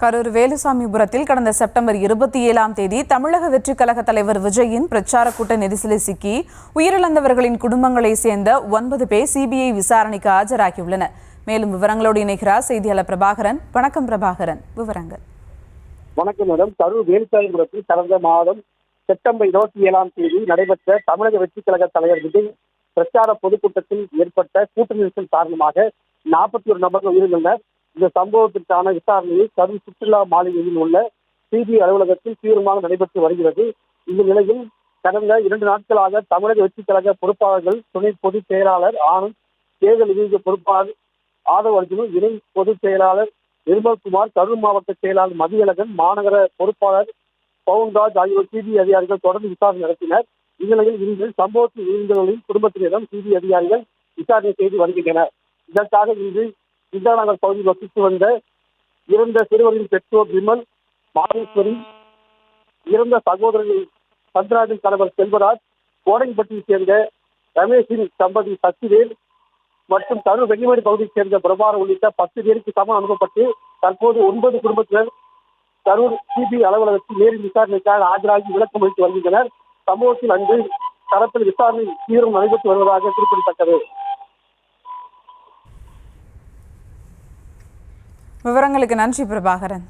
கரூர் வேலுசாமிபுரத்தில் கடந்த செப்டம்பர் 27ஆம் தேதி தமிழக வெற்றிக் கழக தலைவர் விஜயின் பிரச்சார கூட்ட நெரிசலில் சிக்கி உயிரிழந்தவர்களின் குடும்பங்களை சேர்ந்த 9 பேர் சிபிஐ விசாரணைக்கு ஆஜராகியுள்ளனர். மேலும் விவரங்களோடு இணைகிறார் செய்தியாளர் பிரபாகரன். வணக்கம் பிரபாகரன், விவரங்கள். வணக்கம் மேடம். கரூர் வேலுசாமிபுரத்தில் கடந்த மாதம் செப்டம்பர் 27ஆம் தேதி நடைபெற்ற தமிழக வெற்றிக் கழக தலைவர் விஜய் பிரச்சார பொதுக்கூட்டத்தில் ஏற்பட்ட கூட்ட நெரிசல் காரணமாக 41 நபர்கள் உயிரிழந்தனர். இந்த சம்பவத்திற்கான விசாரணையை கரூர் சுற்றுலா மாளிகையில் உள்ள சிபிஐ அலுவலகத்தில் தீவிரமாக நடைபெற்று வருகிறது. இந்த நிலையில் கடந்த 2 நாட்களாக தமிழக வெற்றிக் கழக பொறுப்பாளர்கள், துணை பொதுச் செயலாளர் ஆனந்த், தேர்தல் விநியோக பொறுப்பாளர் ஆதவ் அர்ஜுன், இணை பொதுச் செயலாளர் நிர்மல்குமார், கரூர் மாவட்ட செயலாளர் மதியழகன், மாநகர பொறுப்பாளர் பவுன்ராஜ் ஆகியோர் சிபிஐ அதிகாரிகள் தொடர்ந்து விசாரணை நடத்தினர். இந்நிலையில் இன்று சம்பவத்தில் உயிரிழந்தவர்களின் குடும்பத்தினரிடம் சிபிஐ அதிகாரிகள் விசாரணை செய்து வருகின்றனர். இதற்காக இன்று இந்திரா நகர் பகுதியில் வசித்து வந்த இறந்த சிறுவரின் பெற்றோர் விமல், மாதேஸ்வரி, இறந்த சகோதரர்கள் சந்திராஜன் கணவர் செல்வராஜ், கோடைப்பட்டியை சேர்ந்த ரமேஷின் தம்பதி சக்திவேல் மற்றும் கரூர் வெள்ளிமேடு பகுதியைச் சேர்ந்த பிரபாகர் உள்ளிட்ட 10 பேருக்கு சமன் அனுப்பப்பட்டு தற்போது 9 குடும்பத்தினர் கரூர் சிபிஐ அலுவலகத்தில் நேரில் விசாரணைக்காக ஆஜராகி விளக்கம் அளித்து வருகின்றனர். சம்பவத்தில் அன்று தரப்பில் விசாரணை தீவிரம் நடைபெற்று வருவதாக குறிப்பிடத்தக்கது. விவரங்களுக்கு நன்றி பிரபாகரன்.